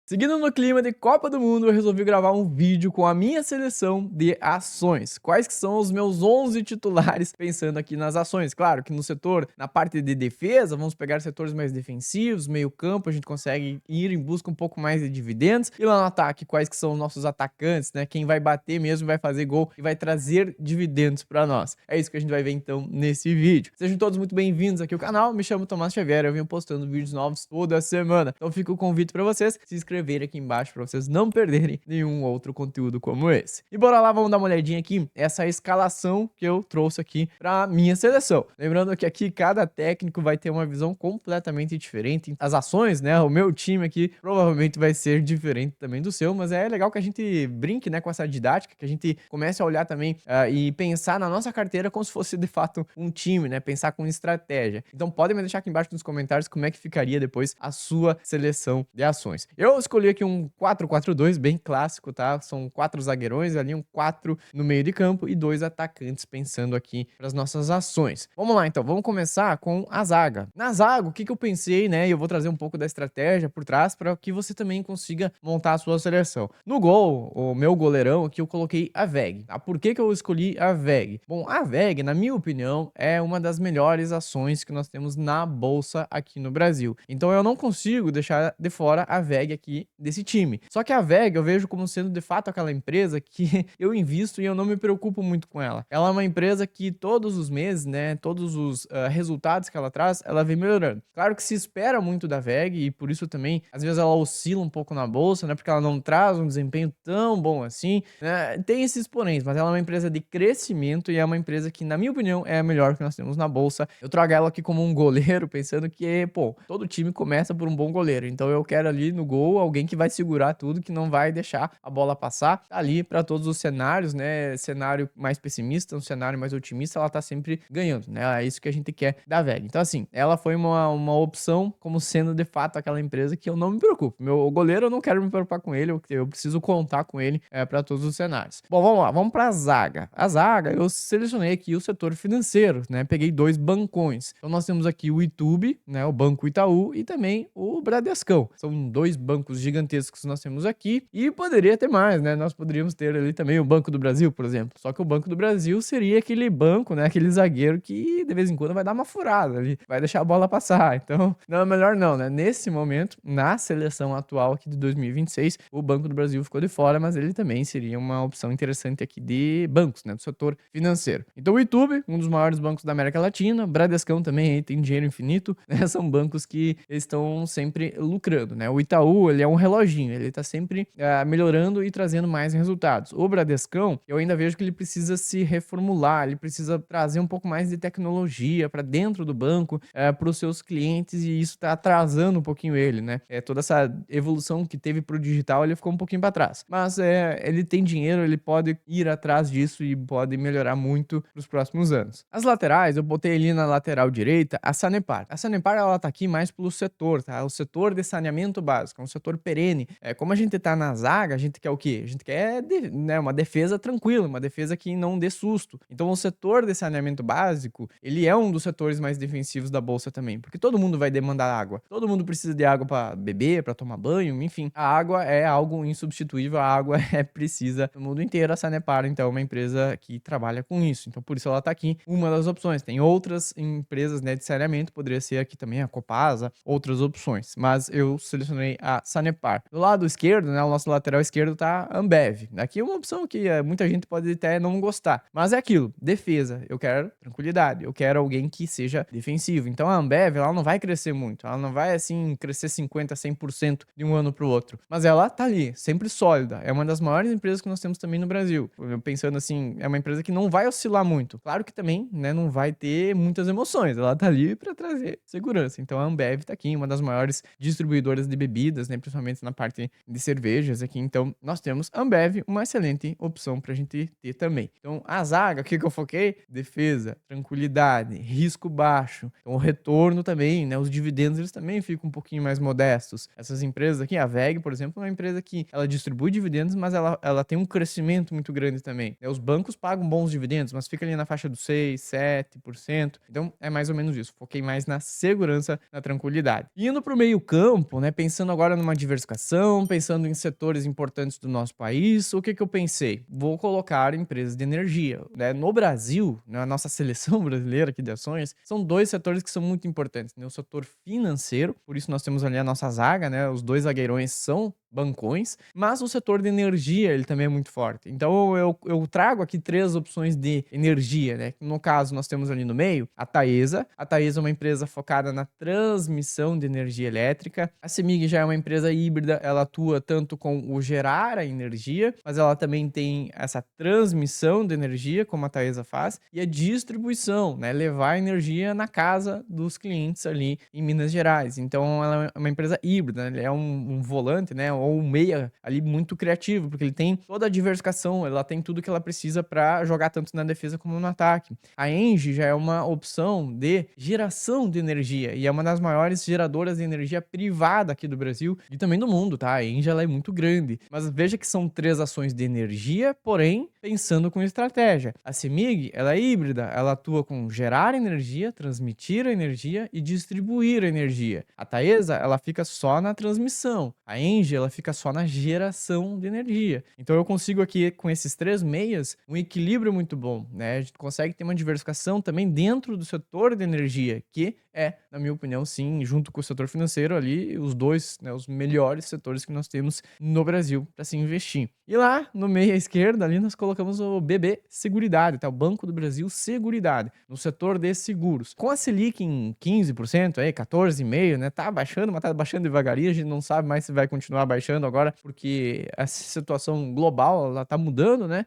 Seguindo no clima de Copa do Mundo, eu resolvi gravar um vídeo com a minha seleção de ações. Quais que são os meus 11 titulares pensando aqui nas ações? Claro que no setor, na parte de defesa, vamos pegar setores mais defensivos, meio campo, a gente consegue ir em busca um pouco mais de dividendos. E lá no ataque, quais que são os nossos atacantes, né? Quem vai bater mesmo, vai fazer gol e vai trazer dividendos para nós. É isso que a gente vai ver então nesse vídeo. Sejam todos muito bem-vindos aqui ao canal, me chamo Tomás Xavier, eu venho postando vídeos novos toda semana. Então fica o convite para vocês se inscreverem aqui embaixo para vocês não perderem nenhum outro conteúdo como esse. E bora lá, vamos dar uma olhadinha aqui, essa escalação que eu trouxe aqui para minha seleção. Lembrando que aqui cada técnico vai ter uma visão completamente diferente. As ações, né, o meu time aqui provavelmente vai ser diferente também do seu, mas é legal que a gente brinque, né, com essa didática, que a gente comece a olhar também e pensar na nossa carteira como se fosse de fato um time, né, pensar com estratégia. Então podem me deixar aqui embaixo nos comentários como é que ficaria depois a sua seleção de ações. Eu escolhi aqui um 4-4-2 bem clássico, tá? São 4 zagueirões ali, um 4 no meio de campo e 2 atacantes pensando aqui para as nossas ações. Vamos lá então, vamos começar com a zaga. Na zaga, o que que eu pensei, né? E eu vou trazer um pouco da estratégia por trás para que você também consiga montar a sua seleção. No gol, o meu goleirão aqui eu coloquei a VEG. Tá? Por que que eu escolhi a VEG? Bom, a VEG, na minha opinião, é uma das melhores ações que nós temos na bolsa aqui no Brasil. Então eu não consigo deixar de fora a VEG aqui desse time. Só que a VEG eu vejo como sendo de fato aquela empresa que eu invisto e eu não me preocupo muito com ela. Ela é uma empresa que todos os meses, né, todos os resultados que ela traz, ela vem melhorando. Claro que se espera muito da VEG e por isso também, às vezes ela oscila um pouco na bolsa, né, porque ela não traz um desempenho tão bom assim, né? Tem esses poréns, mas ela é uma empresa de crescimento e é uma empresa que, na minha opinião, é a melhor que nós temos na bolsa. Eu trago ela aqui como um goleiro, pensando que, pô, todo time começa por um bom goleiro, então eu quero ali no gol alguém que vai segurar tudo, que não vai deixar a bola passar, tá ali para todos os cenários, né? Cenário mais pessimista, um cenário mais otimista, ela tá sempre ganhando, né? É isso que a gente quer da VEG. Então, assim, ela foi uma opção como sendo de fato aquela empresa que eu não me preocupo. Meu goleiro, eu não quero me preocupar com ele, eu preciso contar com ele para todos os cenários. Bom, vamos lá, vamos para a zaga. A zaga, eu selecionei aqui o setor financeiro, né? Peguei 2 bancões. Então, nós temos aqui o Itubi, né? O Banco Itaú e também o Bradescão. São 2 bancos gigantescos que nós temos aqui e poderia ter mais, né? Nós poderíamos ter ali também o Banco do Brasil, por exemplo. Só que o Banco do Brasil seria aquele banco, né? Aquele zagueiro que de vez em quando vai dar uma furada ali, vai deixar a bola passar. Então, não é melhor não, né? Nesse momento, na seleção atual aqui de 2026, o Banco do Brasil ficou de fora, mas ele também seria uma opção interessante aqui de bancos, né? Do setor financeiro. Então, o Itubi, um dos maiores bancos da América Latina, Bradescão também aí tem dinheiro infinito, né? São bancos que estão sempre lucrando, né? O Itaú, ele é um reloginho, ele tá sempre melhorando e trazendo mais resultados. O Bradescão, eu ainda vejo que ele precisa se reformular, ele precisa trazer um pouco mais de tecnologia para dentro do banco, para os seus clientes, e isso tá atrasando um pouquinho ele, né? Toda essa evolução que teve pro digital, ele ficou um pouquinho para trás. Mas ele tem dinheiro, ele pode ir atrás disso e pode melhorar muito nos próximos anos. As laterais, eu botei ali na lateral direita a Sanepar. A Sanepar, ela tá aqui mais pelo setor, tá? O setor de saneamento básico, é um setor perene. Como a gente tá na zaga, a gente quer o quê? A gente quer né, uma defesa tranquila, uma defesa que não dê susto. Então o setor de saneamento básico, ele é um dos setores mais defensivos da bolsa também, porque todo mundo vai demandar água. Todo mundo precisa de água para beber, para tomar banho, enfim. A água é algo insubstituível, a água é precisa no mundo inteiro. A Sanepar, então, é uma empresa que trabalha com isso. Então por isso ela tá aqui, uma das opções. Tem outras empresas, né, de saneamento, poderia ser aqui também a Copasa, outras opções, mas eu selecionei a Sanepar. Do lado esquerdo, né, o nosso lateral esquerdo tá a Ambev. Aqui é uma opção que muita gente pode até não gostar, mas é aquilo, defesa. Eu quero tranquilidade, eu quero alguém que seja defensivo. Então a Ambev, ela não vai crescer muito, ela não vai assim crescer 50, 100% de um ano para o outro, mas ela tá ali, sempre sólida. É uma das maiores empresas que nós temos também no Brasil. Pensando assim, é uma empresa que não vai oscilar muito. Claro que também, né, não vai ter muitas emoções, ela tá ali para trazer segurança. Então a Ambev tá aqui, uma das maiores distribuidoras de bebidas, né, principalmente na parte de cervejas aqui. Então nós temos a Ambev, uma excelente opção pra gente ter também. Então a zaga, o que eu foquei? Defesa, tranquilidade, risco baixo. Então o retorno também, né, os dividendos eles também ficam um pouquinho mais modestos. Essas empresas aqui, a VEG, por exemplo, é uma empresa que ela distribui dividendos, mas ela tem um crescimento muito grande também. Os bancos pagam bons dividendos, mas fica ali na faixa dos 6, 7%. Então é mais ou menos isso. Foquei mais na segurança, na tranquilidade. Indo pro meio campo, né, pensando agora numa diversificação, pensando em setores importantes do nosso país, o que que eu pensei? Vou colocar empresas de energia, né? No Brasil, na nossa seleção brasileira aqui de ações, são dois setores que são muito importantes, né? O setor financeiro, por isso nós temos ali a nossa zaga, né? Os dois zagueirões são bancões, mas o setor de energia, ele também é muito forte. Então eu trago aqui três opções de energia, né? No caso, nós temos ali no meio a Taesa. A Taesa é uma empresa focada na transmissão de energia elétrica. A CEMIG já é uma empresa híbrida, ela atua tanto com o gerar a energia, mas ela também tem essa transmissão de energia, como a Taesa faz, e a distribuição, né? Levar a energia na casa dos clientes ali em Minas Gerais. Então ela é uma empresa híbrida, né? É um volante, né? Ou um meia ali muito criativo, porque ele tem toda a diversificação, ela tem tudo que ela precisa para jogar tanto na defesa como no ataque. A Engie já é uma opção de geração de energia e é uma das maiores geradoras de energia privada aqui do Brasil e também do mundo, tá? A Engie ela é muito grande, mas veja que são três ações de energia, porém pensando com estratégia. A CEMIG, ela é híbrida, ela atua com gerar energia, transmitir a energia e distribuir a energia. A Taesa, ela fica só na transmissão. A Engie, ela fica só na geração de energia. Então eu consigo aqui, com esses três meias, um equilíbrio muito bom, né? A gente consegue ter uma diversificação também dentro do setor de energia, que é, na minha opinião, sim, junto com o setor financeiro ali, os dois, né, os melhores setores que nós temos no Brasil para se investir. E lá, no meio à esquerda, ali nós colocamos o BB Seguridade, tá? O Banco do Brasil Seguridade, no setor de seguros. Com a Selic em 15%, aí, 14,5%, né? Tá baixando, mas tá baixando devagarinho, a gente não sabe mais se vai continuar baixando agora, porque essa situação global, ela tá mudando, né?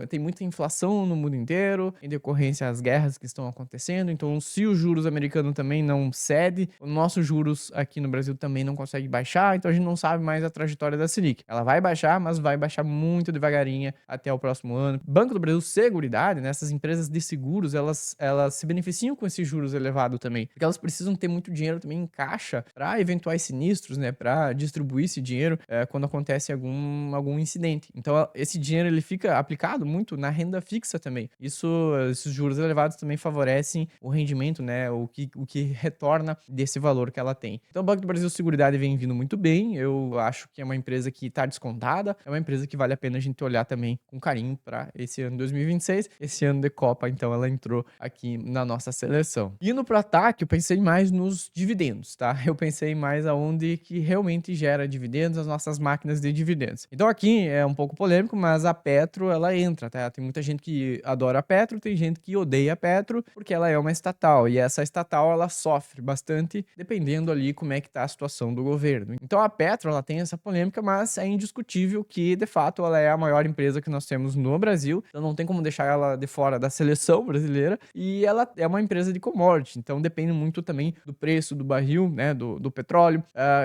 Tem muita inflação no mundo inteiro, em decorrência às guerras que estão acontecendo, então se os juros americanos também não cede, os nossos juros aqui no Brasil também não consegue baixar, então a gente não sabe mais a trajetória da Selic. Ela vai baixar, mas vai baixar muito devagarinho até o próximo ano. Banco do Brasil Seguridade, né? Essas empresas de seguros, elas se beneficiam com esses juros elevados também, porque elas precisam ter muito dinheiro também em caixa para eventuais sinistros, né? Para distribuir esse dinheiro quando acontece algum incidente. Então, esse dinheiro ele fica aplicado muito na renda fixa também. Esses juros elevados também favorecem o rendimento, né? O que retorna desse valor que ela tem. Então, o Banco do Brasil Seguridade vem vindo muito bem. Eu acho que é uma empresa que está descontada, é uma empresa que vale a pena a gente olhar também com carinho para esse ano 2026. Esse ano de Copa, então, ela entrou aqui na nossa seleção. Indo para o ataque, eu pensei mais nos dividendos, tá? Eu pensei mais aonde que realmente gera dividendos, as nossas máquinas de dividendos. Então aqui é um pouco polêmico, mas a Petro, ela entra, tá? Tem muita gente que adora a Petro, tem gente que odeia a Petro, porque ela é uma estatal, e essa estatal, ela sofre bastante, dependendo ali como é que tá a situação do governo. Então a Petro, ela tem essa polêmica, mas é indiscutível que, de fato, ela é a maior empresa que nós temos no Brasil, então não tem como deixar ela de fora da seleção brasileira, e ela é uma empresa de commodity, então depende muito também do preço do barril, né, do petróleo,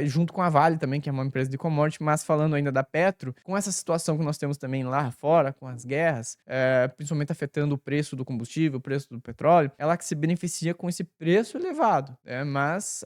junto com a Vale também, que é uma empresa de commodity, mas falando ainda da Petro, com essa situação que nós temos também lá fora, com as guerras, principalmente afetando o preço do combustível, o preço do petróleo, ela que se beneficia com esse preço elevado, mas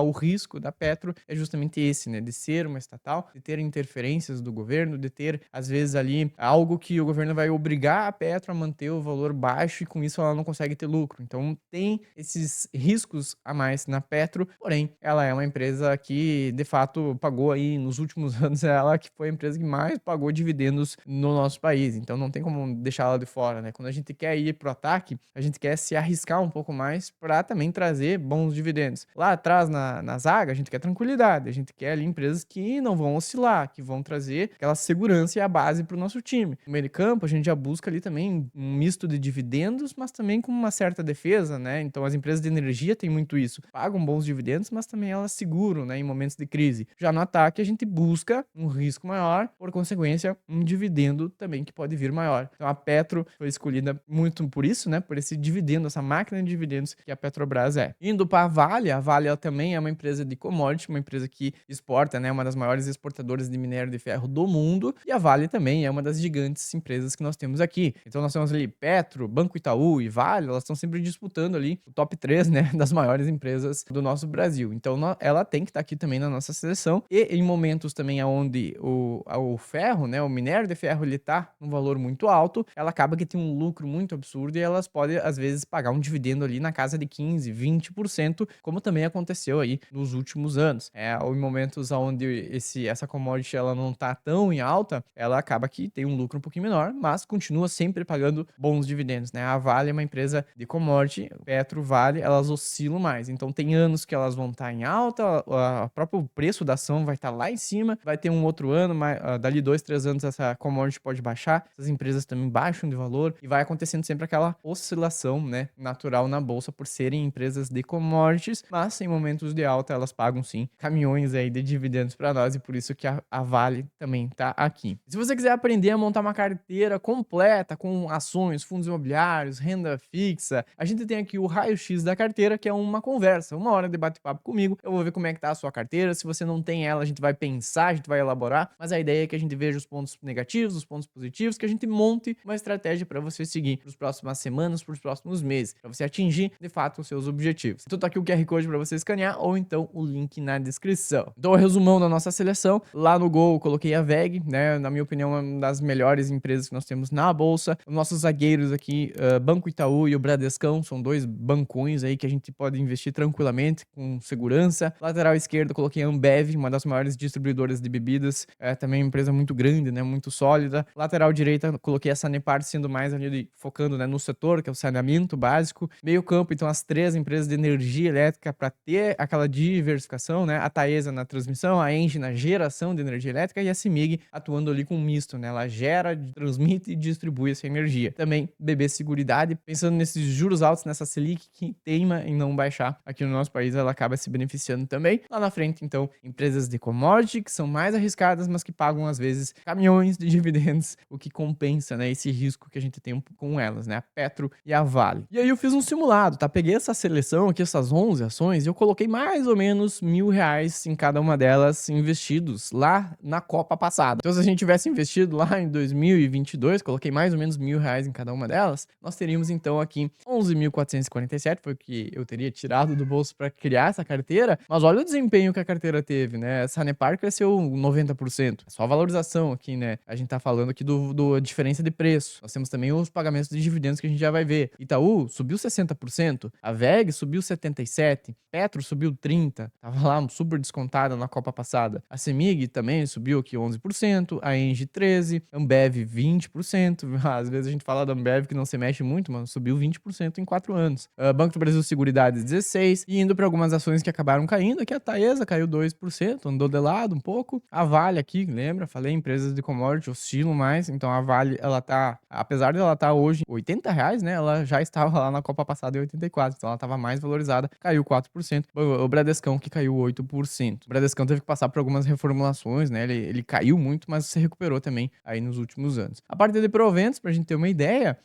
o risco da Petro é justamente esse, né, de ser uma estatal, de ter interferências do governo, de ter, às vezes, ali algo que o governo vai obrigar a Petro a manter o valor baixo e com isso ela não consegue ter lucro. Então tem esses riscos a mais na Petro, porém, ela é uma empresa que, de fato, pagou aí nos últimos anos, ela que foi a empresa que mais pagou dividendos no nosso país. Então não tem como deixar ela de fora, né? Quando a gente quer ir pro ataque, a gente quer se arriscar um pouco mais para também trazer bons dividendos. Lá atrás, na zaga, a gente quer tranquilidade, a gente quer ali empresas que não vão oscilar, que vão trazer aquela segurança e a base pro nosso time. No meio de campo, a gente já busca ali também um misto de dividendos, mas também com uma certa defesa, né? Então as empresas de energia têm muito isso. Pagam bons dividendos, mas também elas seguram, né, em momentos de crise. Já no ataque, a gente busca um risco maior, por consequência, um dividendo também que pode vir maior. Então a Petro foi escolhida muito por isso, né, por esse dividendo, essa máquina de dividendos que a Petrobras é. Indo para a Vale ela também é uma empresa de commodity, uma empresa que exporta, né, uma das maiores exportadoras de minério de ferro do mundo, e a Vale também é uma das gigantes empresas que nós temos aqui. Então nós temos ali Petro, Banco Itaú e Vale, elas estão sempre disputando ali o top 3, né, das maiores empresas do nosso Brasil. Então ela tem que estar aqui também na nossa seleção e em momentos momentos também onde o ferro, né, o minério de ferro, ele tá num valor muito alto, ela acaba que tem um lucro muito absurdo e elas podem, às vezes, pagar um dividendo ali na casa de 15, 20%, como também aconteceu aí nos últimos anos. Ou em momentos onde essa commodity ela não tá tão em alta, ela acaba que tem um lucro um pouquinho menor, mas continua sempre pagando bons dividendos, né? A Vale é uma empresa de commodity, Petro, Vale, elas oscilam mais. Então tem anos que elas vão estar em alta, o próprio preço da ação vai estar lá em cima, vai ter um outro ano, dali 2, 3 anos essa commodity pode baixar, essas empresas também baixam de valor e vai acontecendo sempre aquela oscilação, né, natural na bolsa por serem empresas de commodities, mas em momentos de alta elas pagam sim caminhões aí de dividendos para nós e por isso que a Vale também tá aqui. Se você quiser aprender a montar uma carteira completa com ações, fundos imobiliários, renda fixa, a gente tem aqui o raio-x da carteira, que é uma conversa, 1 hora de bate-papo comigo. Eu vou ver como é que tá a sua carteira. Se você não tem ela, a gente vai pensar, a gente vai elaborar, mas a ideia é que a gente veja os pontos negativos, os pontos positivos, que a gente monte uma estratégia para você seguir para as próximas semanas, para os próximos meses, para você atingir de fato os seus objetivos. Então tá aqui o QR Code para você escanear ou então o link na descrição. Então, o resumão da nossa seleção, lá no Gol eu coloquei a VEG, né, na minha opinião é uma das melhores empresas que nós temos na bolsa. Os nossos zagueiros aqui, Banco Itaú e o Bradescão, são dois bancões aí que a gente pode investir tranquilamente, com segurança. Lateral esquerdo, coloquei a Ambev, uma das maiores distribuidoras de bebidas, também uma empresa muito grande, né, muito sólida. Lateral direita, coloquei a Sanepar, sendo mais ali focando, né, no setor, que é o saneamento básico. Meio campo, então, as 3 empresas de energia elétrica para ter aquela diversificação, né, a Taesa na transmissão, a Engie na geração de energia elétrica e a CIMIG atuando ali com um misto, né, ela gera, transmite e distribui essa energia. Também BB Seguridade, pensando nesses juros altos, nessa Selic que teima em não baixar aqui no nosso país, ela acaba se beneficiando também. Lá na frente, então, empresas de commodity, que são mais arriscadas, mas que pagam, às vezes, caminhões de dividendos, o que compensa, né, esse risco que a gente tem com elas, né, a Petro e a Vale. E aí eu fiz um simulado, tá? Peguei essa seleção aqui, essas 11 ações, e eu coloquei mais ou menos R$ 1.000 em cada uma delas investidos lá na Copa passada. Então, se a gente tivesse investido lá em 2022, coloquei mais ou menos R$ 1.000 em cada uma delas, nós teríamos então aqui 11.447, foi o que eu teria tirado do bolso para criar essa carteira, mas olha o desempenho que a carteira teve, né? Essa Sanepar cresceu 90%. Só a valorização aqui, né? A gente tá falando aqui do diferença de preço. Nós temos também os pagamentos de dividendos que a gente já vai ver. Itaú subiu 60%, a VEG subiu 77%, Petro subiu 30%, tava lá super descontada na Copa passada. A CEMIG também subiu aqui 11%, a Engie 13%, Ambev 20%. Às vezes a gente fala da Ambev que não se mexe muito, mas subiu 20% em 4 anos. Banco do Brasil Seguridade 16%, e indo para algumas ações que acabaram caindo, aqui a Taesa caiu 2%, andou de lado um pouco. A Vale aqui, lembra? Falei, empresas de commodity oscilam mais, então a Vale, ela tá, apesar de ela estar hoje R$ 80, né, ela já estava lá na Copa passada em 84, então ela estava mais valorizada, caiu 4%. O Bradescão que caiu 8%. O Bradescão teve que passar por algumas reformulações, né, ele caiu muito, mas se recuperou também aí nos últimos anos. A parte de proventos, pra gente ter uma ideia,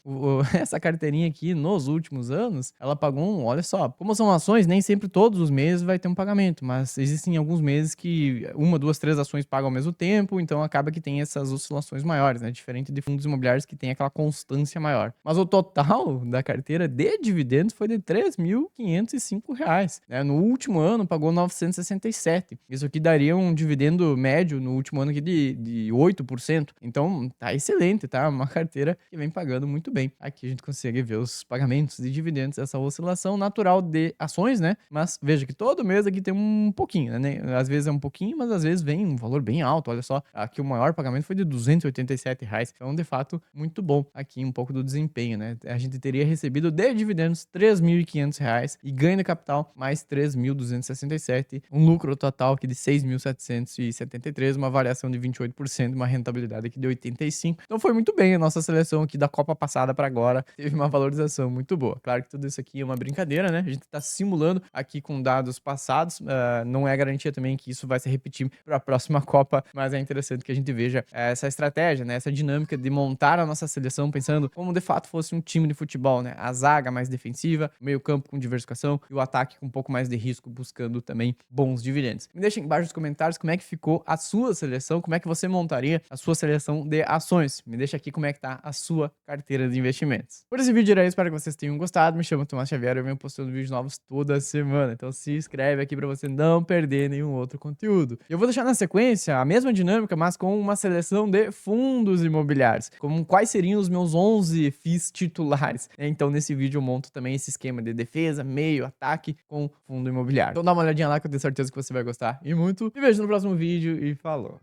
essa carteirinha aqui nos últimos anos, ela pagou olha só, como são ações, nem sempre todos os meses vai ter um pagamento, mas existem alguns meses que 1, 2, 3 ações pagam ao mesmo tempo, então acaba que tem essas oscilações maiores, né, diferente de fundos imobiliários que tem aquela constância maior. Mas o total da carteira de dividendos foi de R$ 3.505, né? No último ano pagou 967. Isso aqui daria um dividendo médio no último ano aqui de 8%. Então tá excelente, tá? Uma carteira que vem pagando muito bem. Aqui a gente consegue ver os pagamentos de dividendos, essa oscilação natural de ações, né? Mas veja que todo mês aqui tem um pouquinho, né? Às vezes é um pouquinho, mas às vezes vem um valor bem alto. Olha só, aqui o maior pagamento foi de R$ 287. Então, de fato, muito bom aqui um pouco do desempenho, né? A gente teria recebido de dividendos R$ 3.500 e ganho de capital mais 3.267, um lucro total aqui de 6.773, uma variação de 28%, uma rentabilidade aqui de 85%. Então foi muito bem a nossa seleção aqui da Copa passada para agora, teve uma valorização muito boa. Claro que tudo isso aqui é uma brincadeira, né? A gente tá simulando aqui com dados passados, não é garantia também que isso vai se repetir para a próxima Copa, mas é interessante que a gente veja essa estratégia, né? Essa dinâmica de montar a nossa seleção pensando como de fato fosse um time de futebol, né? A zaga mais defensiva, o meio-campo com diversificação e o ataque com um pouco mais de risco, buscando também bons dividendos. Me deixa embaixo nos comentários como é que ficou a sua seleção, como é que você montaria a sua seleção de ações. Me deixa aqui como é que tá a sua carteira de investimentos. Por esse vídeo era isso, espero que você vocês tenham gostado. Me chamo Tomás Xavier, eu venho postando vídeos novos toda semana. Então se inscreve aqui pra você não perder nenhum outro conteúdo. Eu vou deixar na sequência a mesma dinâmica, mas com uma seleção de fundos imobiliários. Como quais seriam os meus 11 FIIs titulares. Então nesse vídeo eu monto também esse esquema de defesa, meio, ataque com fundo imobiliário. Então dá uma olhadinha lá que eu tenho certeza que você vai gostar e muito. Me vejo no próximo vídeo e falou!